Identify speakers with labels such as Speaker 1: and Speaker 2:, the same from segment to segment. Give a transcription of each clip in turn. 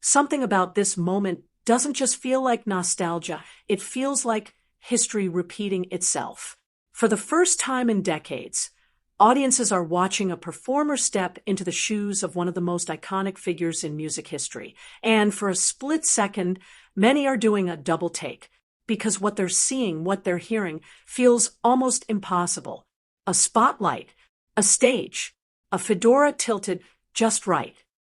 Speaker 1: Something about this moment doesn't just feel like nostalgia, it feels like history repeating itself. For the first time in decades, audiences are watching a performer step into the shoes of one of the most iconic figures in music history. And for a split second, many are doing a double take, because what they're seeing, what they're hearing, feels almost impossible. A spotlight, a stage, a fedora tilted just right,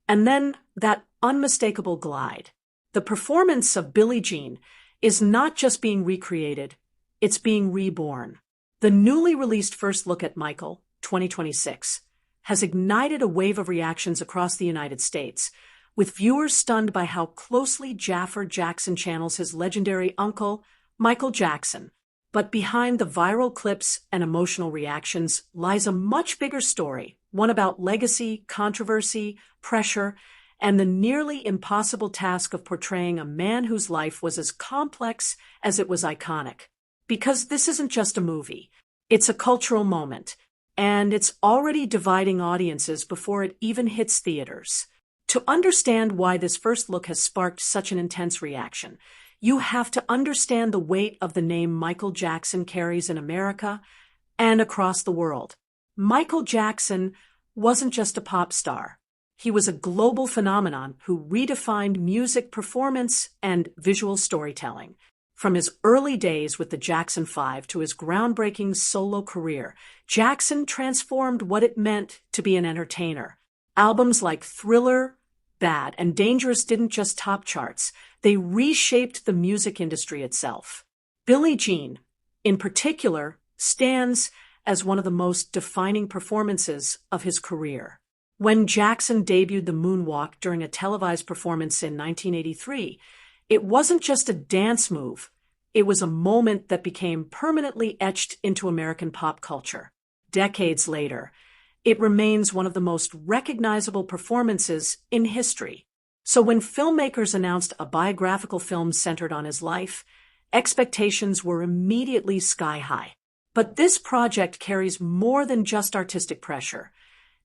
Speaker 1: and then that unmistakable glide. The performance of Billie Jean is not just being recreated, it's being reborn. The newly released first look at Michael, 2026, has ignited a wave of reactions across the United States, with viewers stunned by how closely Jaffer Jackson channels his legendary uncle, Michael Jackson. But behind the viral clips and emotional reactions lies a much bigger story, one about legacy, controversy, pressure, and the nearly impossible task of portraying a man whose life was as complex as it was iconic. Because this isn't just a movie, it's a cultural moment, and it's already dividing audiences before it even hits theaters. To understand why this first look has sparked such an intense reaction, you have to understand the weight of the name Michael Jackson carries in America and across the world. Michael Jackson wasn't just a pop star. He was a global phenomenon who redefined music performance and visual storytelling. From his early days with the Jackson 5 to his groundbreaking solo career, Jackson transformed what it meant to be an entertainer. Albums like Thriller, Bad, and Dangerous didn't just top charts, they reshaped the music industry itself. Billie Jean, in particular, stands as one of the most defining performances of his career. When Jackson debuted the moonwalk during a televised performance in 1983, it wasn't just a dance move, it was a moment that became permanently etched into American pop culture. Decades later, it remains one of the most recognizable performances in history. So when filmmakers announced a biographical film centered on his life, expectations were immediately sky high. But this project carries more than just artistic pressure.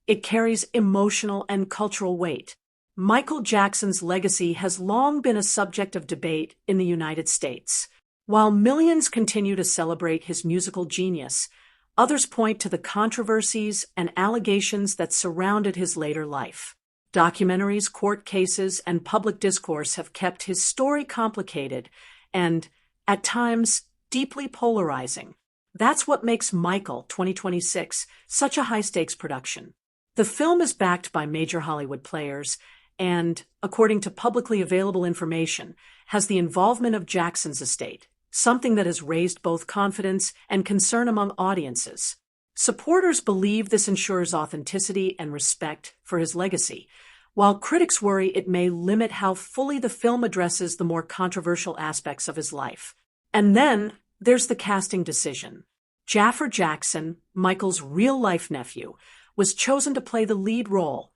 Speaker 1: It carries emotional and cultural weight. Michael Jackson's legacy has long been a subject of debate in the United States. While millions continue to celebrate his musical genius, others point to the controversies and allegations that surrounded his later life. Documentaries, court cases, and public discourse have kept his story complicated and, at times, deeply polarizing. That's what makes Michael 2026 such a high-stakes production. The film is backed by major Hollywood players and, according to publicly available information, has the involvement of Jackson's estate, something that has raised both confidence and concern among audiences. Supporters believe this ensures authenticity and respect for his legacy, while critics worry it may limit how fully the film addresses the more controversial aspects of his life. And then there's the casting decision. Jaffer Jackson, Michael's real-life nephew, was chosen to play the lead role,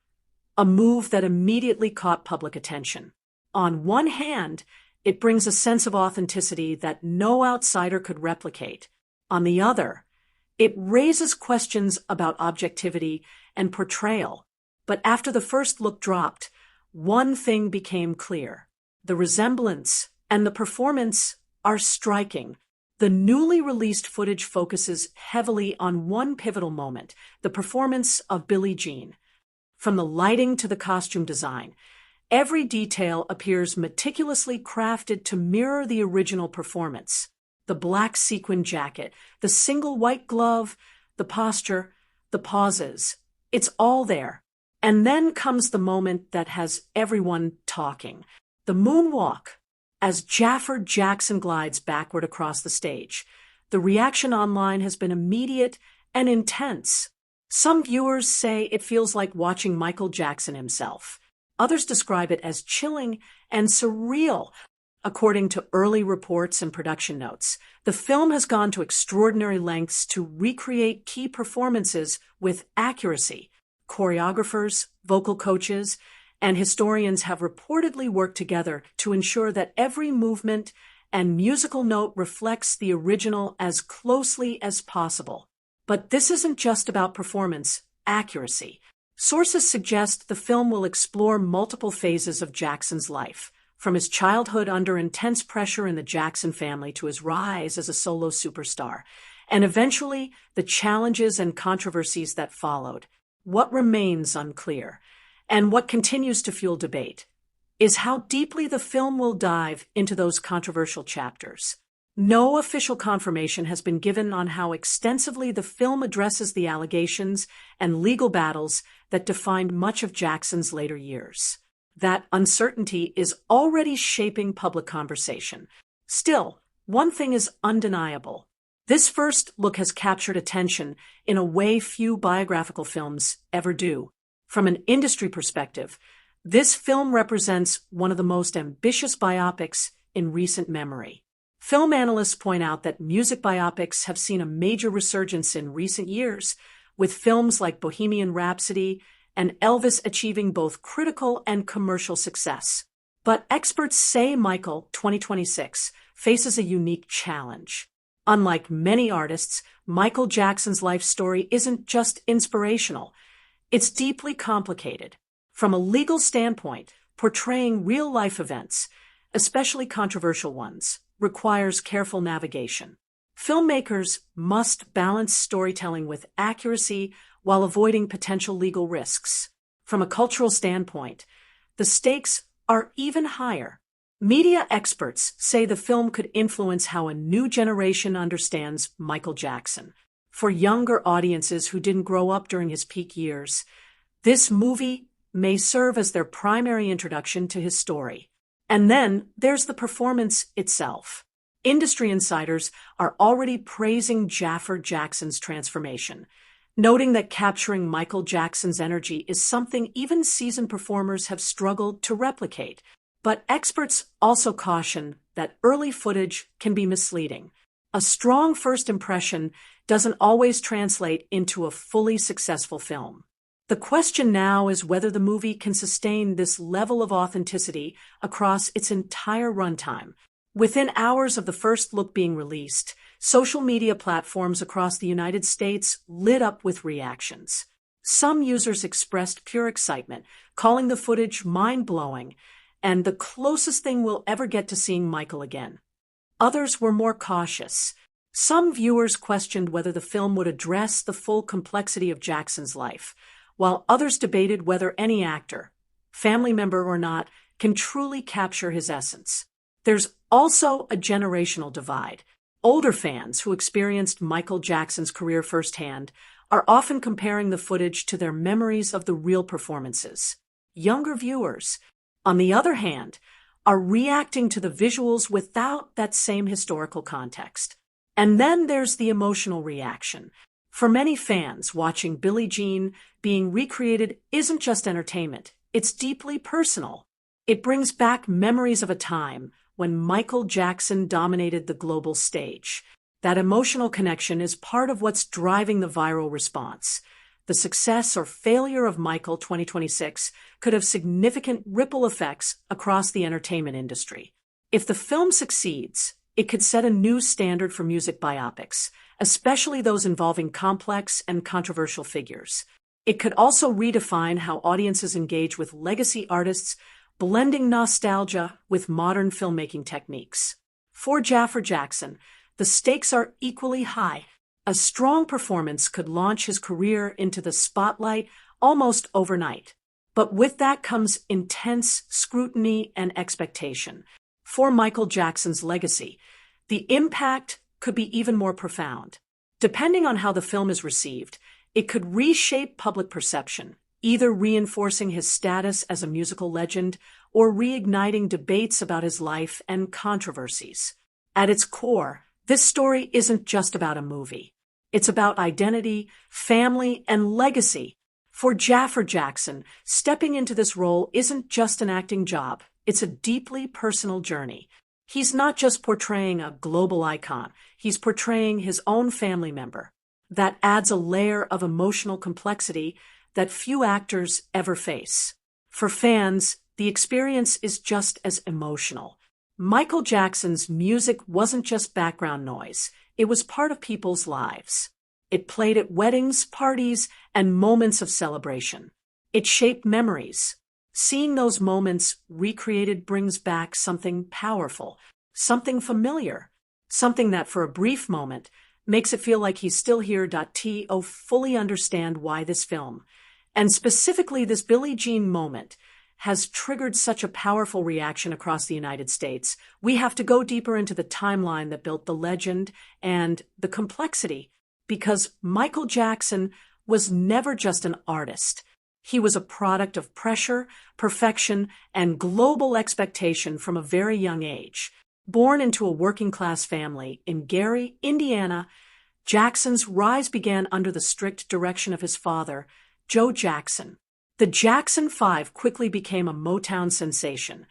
Speaker 1: a move that immediately caught public attention. On one hand, it brings a sense of authenticity that no outsider could replicate. On the other, it raises questions about objectivity and portrayal. But after the first look dropped, one thing became clear. The resemblance and the performance are striking. The newly released footage focuses heavily on one pivotal moment, the performance of Billie Jean. From the lighting to the costume design, every detail appears meticulously crafted to mirror the original performance. The black sequin jacket, the single white glove, the posture, the pauses. It's all there. And then comes the moment that has everyone talking. The moonwalk. As Jaffer Jackson glides backward across the stage, the reaction online has been immediate and intense. Some viewers say it feels like watching Michael Jackson himself. Others describe it as chilling and surreal. According to early reports and production notes, the film has gone to extraordinary lengths to recreate key performances with accuracy. Choreographers, vocal coaches, and historians have reportedly worked together to ensure that every movement and musical note reflects the original as closely as possible. But this isn't just about performance accuracy. Sources suggest the film will explore multiple phases of Jackson's life, from his childhood under intense pressure in the Jackson family to his rise as a solo superstar, and eventually the challenges and controversies that followed. What remains unclear, and what continues to fuel debate, is how deeply the film will dive into those controversial chapters. No official confirmation has been given on how extensively the film addresses the allegations and legal battles that defined much of Jackson's later years. That uncertainty is already shaping public conversation. Still, one thing is undeniable. This first look has captured attention in a way few biographical films ever do. From an industry perspective, this film represents one of the most ambitious biopics in recent memory. Film analysts point out that music biopics have seen a major resurgence in recent years, with films like Bohemian Rhapsody and Elvis achieving both critical and commercial success. But experts say Michael 2026 faces a unique challenge. Unlike many artists, Michael Jackson's life story isn't just inspirational. It's deeply complicated. From a legal standpoint, portraying real-life events, especially controversial ones, requires careful navigation. Filmmakers must balance storytelling with accuracy while avoiding potential legal risks. From a cultural standpoint, the stakes are even higher. Media experts say the film could influence how a new generation understands Michael Jackson. For younger audiences who didn't grow up during his peak years, this movie may serve as their primary introduction to his story. And then there's the performance itself. Industry insiders are already praising Jaffer Jackson's transformation, noting that capturing Michael Jackson's energy is something even seasoned performers have struggled to replicate. But experts also caution that early footage can be misleading. A strong first impression doesn't always translate into a fully successful film. The question now is whether the movie can sustain this level of authenticity across its entire runtime. Within hours of the first look being released, social media platforms across the United States lit up with reactions. Some users expressed pure excitement, calling the footage mind-blowing and the closest thing we'll ever get to seeing Michael again. Others were more cautious. Some viewers questioned whether the film would address the full complexity of Jackson's life, while others debated whether any actor, family member or not, can truly capture his essence. There's also a generational divide. Older fans who experienced Michael Jackson's career firsthand are often comparing the footage to their memories of the real performances. Younger viewers, on the other hand, are reacting to the visuals without that same historical context. And then there's the emotional reaction. For many fans, watching Billie Jean being recreated isn't just entertainment, it's deeply personal. It brings back memories of a time when Michael Jackson dominated the global stage. That emotional connection is part of what's driving the viral response. The success or failure of Michael 2026 could have significant ripple effects across the entertainment industry. If the film succeeds, it could set a new standard for music biopics, especially those involving complex and controversial figures. It could also redefine how audiences engage with legacy artists, blending nostalgia with modern filmmaking techniques. For Jaffer Jackson, the stakes are equally high. A strong performance could launch his career into the spotlight almost overnight. But with that comes intense scrutiny and expectation. For Michael Jackson's legacy, the impact could be even more profound. Depending on how the film is received, it could reshape public perception, either reinforcing his status as a musical legend or reigniting debates about his life and controversies. At its core, this story isn't just about a movie. It's about identity, family, and legacy. For Jaffer Jackson, stepping into this role isn't just an acting job. It's a deeply personal journey. He's not just portraying a global icon. He's portraying his own family member. That adds a layer of emotional complexity that few actors ever face. For fans, the experience is just as emotional. Michael Jackson's music wasn't just background noise. It was part of people's lives. It played at weddings, parties, and moments of celebration. It shaped memories. Seeing those moments recreated brings back something powerful, something familiar, something that for a brief moment makes it feel like he's still here. To fully understand why this film, and specifically this Billie Jean moment, has triggered such a powerful reaction across the United States, we have to go deeper into the timeline that built the legend and the complexity, because Michael Jackson was never just an artist. He was a product of pressure, perfection, and global expectation from a very young age. Born into a working-class family in Gary, Indiana, Jackson's rise began under the strict direction of his father, Joe Jackson. The Jackson 5 quickly became a Motown sensation,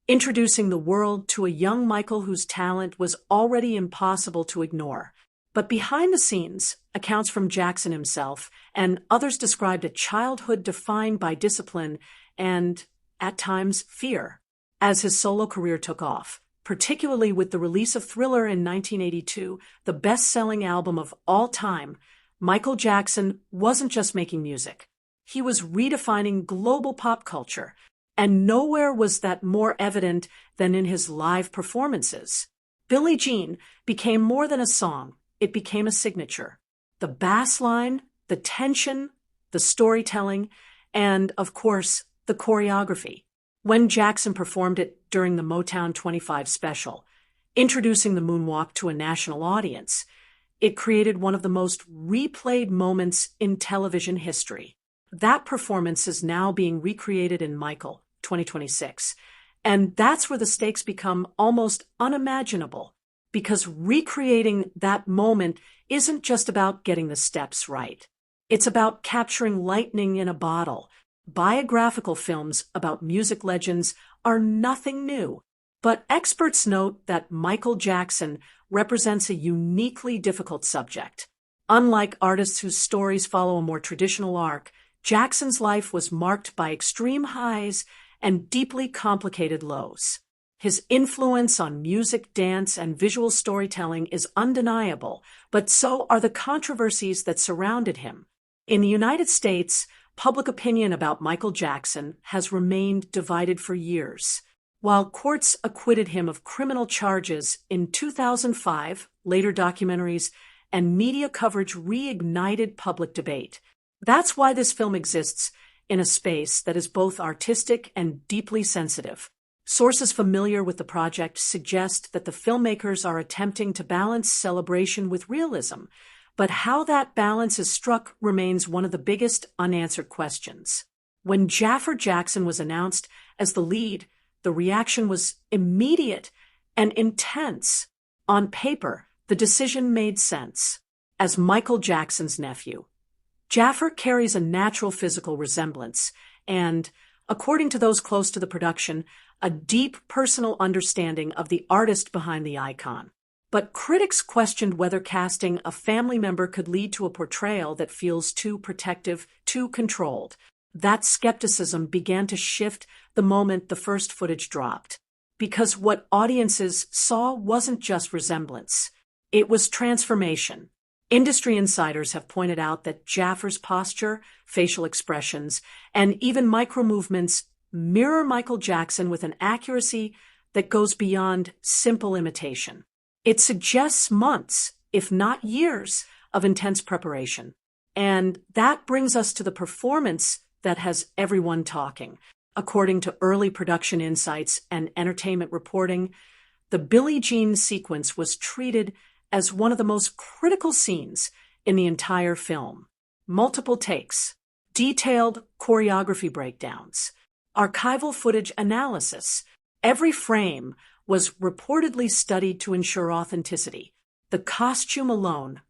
Speaker 1: introducing the world to a young Michael whose talent was already impossible to ignore. But behind the scenes, accounts from Jackson himself and others described a childhood defined by discipline and, at times, fear. As his solo career took off, particularly with the release of Thriller in 1982, the best-selling album of all time, Michael Jackson wasn't just making music. He was redefining global pop culture, and nowhere was that more evident than in his live performances. Billie Jean became more than a song. It became a signature. The bass line, the tension, the storytelling, and, of course, the choreography. When Jackson performed it during the Motown 25 special, introducing the moonwalk to a national audience, it created one of the most replayed moments in television history. That performance is now being recreated in Michael 2026, and that's where the stakes become almost unimaginable, because recreating that moment isn't just about getting the steps right. It's about capturing lightning in a bottle. Biographical films about music legends are nothing new, but experts note that Michael Jackson represents a uniquely difficult subject. Unlike artists whose stories follow a more traditional arc, Jackson's life was marked by extreme highs and deeply complicated lows. His influence on music, dance, and visual storytelling is undeniable, but so are the controversies that surrounded him. In the United States, public opinion about Michael Jackson has remained divided for years. While courts acquitted him of criminal charges in 2005, later documentaries and media coverage reignited public debate. That's why this film exists in a space that is both artistic and deeply sensitive. Sources familiar with the project suggest that the filmmakers are attempting to balance celebration with realism, but how that balance is struck remains one of the biggest unanswered questions. When Jaffer Jackson was announced as the lead, the reaction was immediate and intense. On paper, the decision made sense. As Michael Jackson's nephew, Jaffer carries a natural physical resemblance and, according to those close to the production, a deep personal understanding of the artist behind the icon. But critics questioned whether casting a family member could lead to a portrayal that feels too protective, too controlled. That skepticism began to shift the moment the first footage dropped, because what audiences saw wasn't just resemblance. It was transformation. Industry insiders have pointed out that Jaffer's posture, facial expressions, and even micromovements mirror Michael Jackson with an accuracy that goes beyond simple imitation. It suggests months, if not years, of intense preparation. And that brings us to the performance that has everyone talking. According to early production insights and entertainment reporting, the Billie Jean sequence was treated as one of the most critical scenes in the entire film. Multiple takes, detailed choreography breakdowns, archival footage analysis. Every frame was reportedly studied to ensure authenticity. The costume alone,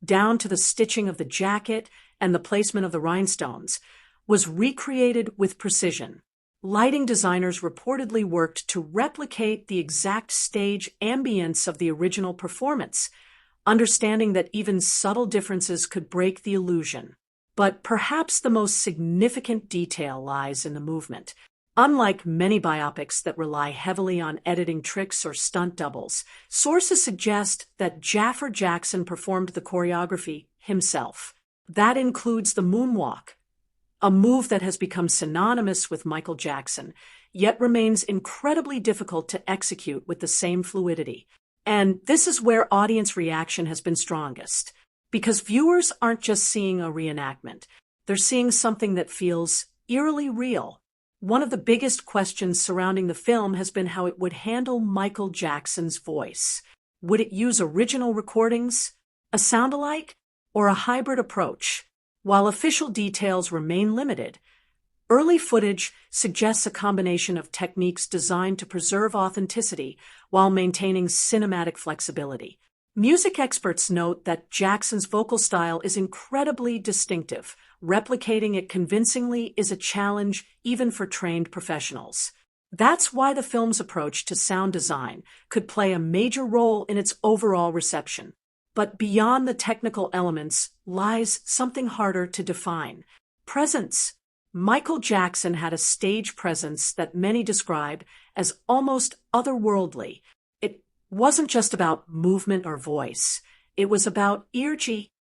Speaker 1: down to the stitching of the jacket and the placement of the rhinestones, was recreated with precision. Lighting designers reportedly worked to replicate the exact stage ambience of the original performance, understanding that even subtle differences could break the illusion. But perhaps the most significant detail lies in the movement. Unlike many biopics that rely heavily on editing tricks or stunt doubles, sources suggest that Jaffer Jackson performed the choreography himself. That includes the moonwalk, a move that has become synonymous with Michael Jackson, yet remains incredibly difficult to execute with the same fluidity. And this is where audience reaction has been strongest, because viewers aren't just seeing a reenactment, they're seeing something that feels eerily real. One of the biggest questions surrounding the film has been how it would handle Michael Jackson's voice. Would it use original recordings, a sound-alike, or a hybrid approach? While official details remain limited, early footage suggests a combination of techniques designed to preserve authenticity while maintaining cinematic flexibility. Music experts note that Jackson's vocal style is incredibly distinctive. Replicating it convincingly is a challenge even for trained professionals. That's why the film's approach to sound design could play a major role in its overall reception. But beyond the technical elements lies something harder to define: presence. Michael Jackson had a stage presence that many describe as almost otherworldly. It wasn't just about movement or voice. It was about energy,